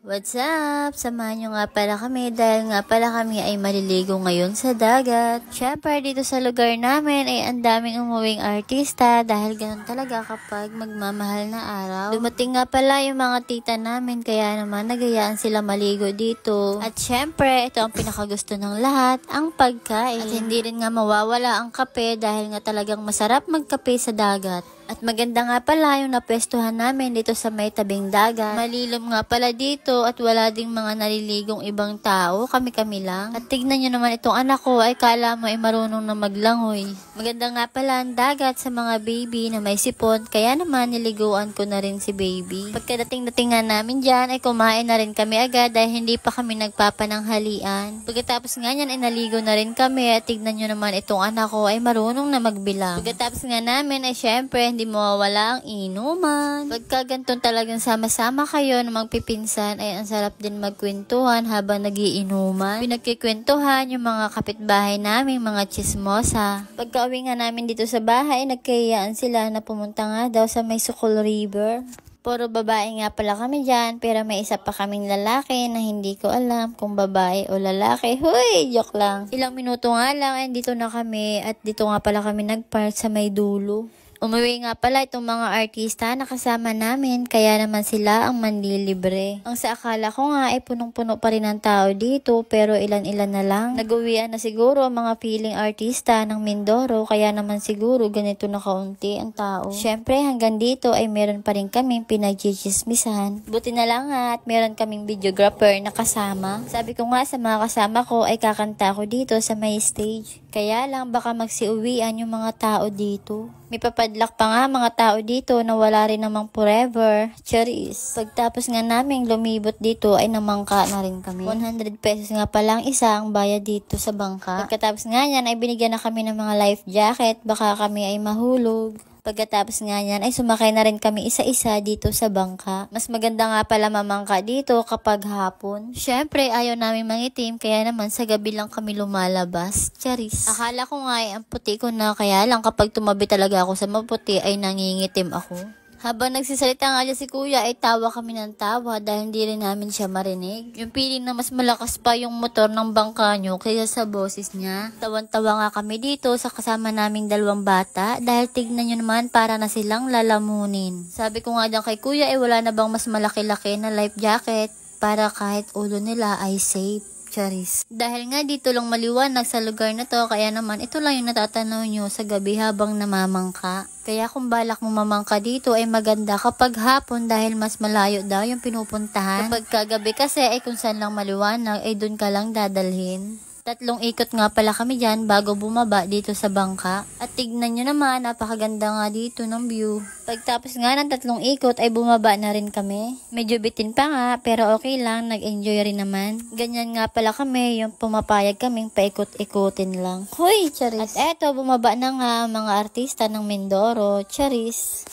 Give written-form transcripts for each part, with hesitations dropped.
What's up? Samahan nyo nga pala kami dahil nga pala kami ay maliligo ngayon sa dagat. Syempre dito sa lugar namin ay ang daming umuwing artista dahil ganun talaga kapag magmamahal na araw. Dumating nga pala yung mga tita namin kaya naman nagayaan sila maligo dito. At syempre ito ang pinakagusto ng lahat, ang pagkain. At hindi rin nga mawawala ang kape dahil nga talagang masarap magkape sa dagat. At maganda nga pala yung napwestuhan namin dito sa may tabing dagat. Malilom nga pala dito at wala ding mga naliligong ibang tao, kami-kami lang. At tignan nyo naman itong anak ko ay kala mo ay marunong na maglangoy. Maganda nga pala ang dagat sa mga baby na may sipon, kaya naman niliguan ko na rin si baby. Pagkadating-dating nga namin dyan ay kumain na rin kami agad dahil hindi pa kami nagpapananghalian. Pagkatapos nga yan ay naligo na rin kami at tignan nyo naman itong anak ko ay marunong na magbilang. Pagkatapos nga namin ay syempre hindi mawawala ang inuman. Pagka ganitong talagang sama-sama kayo na magpipinsan ay ang sarap din magkwentuhan habang nagiinuman. Pinagkikwentuhan yung mga kapitbahay namin, mga chismosa. Pagka uwi nga namin dito sa bahay, nagkayaan sila na pumunta nga daw sa may Sukol River. Puro babae nga pala kami dyan, pero may isa pa kaming lalaki na hindi ko alam kung babae o lalaki. Huy, joke lang. Ilang minuto nga lang, dito na kami at dito nga pala kami nagpark sa may dulo. Umuwi nga pala itong mga artista na kasama namin, kaya naman sila ang manlilibre. Ang sa akala ko nga ay punong-puno pa rin ang tao dito, pero ilan-ilan na lang. Nag-uwian na siguro ang mga feeling artista ng Mindoro, kaya naman siguro ganito na kaunti ang tao. Syempre hanggang dito ay meron pa rin kaming pinagchichismisan. Buti na lang nga at meron kaming videographer na kasama. Sabi ko nga sa mga kasama ko ay kakanta ko dito sa may stage. Kaya lang baka magsiuwian yung mga tao dito. May papadlak pa nga mga tao dito na wala rin namang forever. Charis. Pagtapos nga naming lumibot dito ay namangka na rin kami. 100 pesos nga palang isa ang bayad dito sa bangka. Pagkatapos nga yan ay binigyan na kami ng mga life jacket. Baka kami ay mahulog. Pagkatapos nga yan ay sumakay na rin kami isa-isa dito sa bangka. Mas maganda nga pala mamangka dito kapag hapon. Syempre ayaw namin mangitim kaya naman sa gabi lang kami lumalabas. Charis. Akala ko nga ay ang puti ko na kaya lang kapag tumabi talaga ako sa maputi ay nangingitim ako. Habang nagsisalita nga si kuya ay tawa kami ng tawa dahil hindi rin namin siya marinig. Yung feeling na mas malakas pa yung motor ng bangka nyo kaysa sa boses niya. Tawan-tawa nga kami dito sa kasama naming dalawang bata dahil tignan nyo naman para na silang lalamunin. Sabi ko nga dyan kay kuya ay wala na bang mas malaki-laki na life jacket para kahit ulo nila ay safe. Charis. Dahil nga dito lang maliwanag sa lugar na to, kaya naman ito lang yung natatanaw nyo sa gabi habang namamangka. Kaya kung balak mo mamangka dito ay maganda kapag hapon dahil mas malayo daw yung pinupuntahan. Kapag kagabi kasi ay kung saan lang maliwanag ay dun ka lang dadalhin. 3 ikot nga pala kami dyan bago bumaba dito sa bangka. At tignan nyo naman, napakaganda nga dito ng view. Pagtapos nga ng 3 ikot ay bumaba na rin kami. Medyo bitin pa nga pero okay lang, nag-enjoy rin naman. Ganyan nga pala kami, yung pumapayag kaming paikot-ikutin lang. Hoy, charis! At eto, bumaba na nga mga artista ng Mindoro, charis.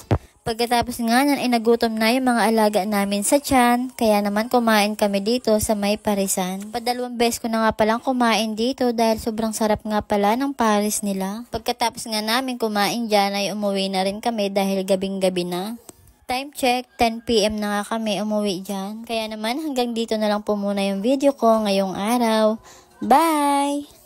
Pagkatapos nga nan ay nagutom na yung mga alaga namin sa tiyan, kaya naman kumain kami dito sa may parisan. Padalawang beses ko na nga palang kumain dito dahil sobrang sarap nga pala ng paris nila. Pagkatapos nga namin kumain dyan ay umuwi na rin kami dahil gabing-gabi na. Time check, 10 PM na nga kami umuwi dyan. Kaya naman hanggang dito na lang po muna yung video ko ngayong araw. Bye!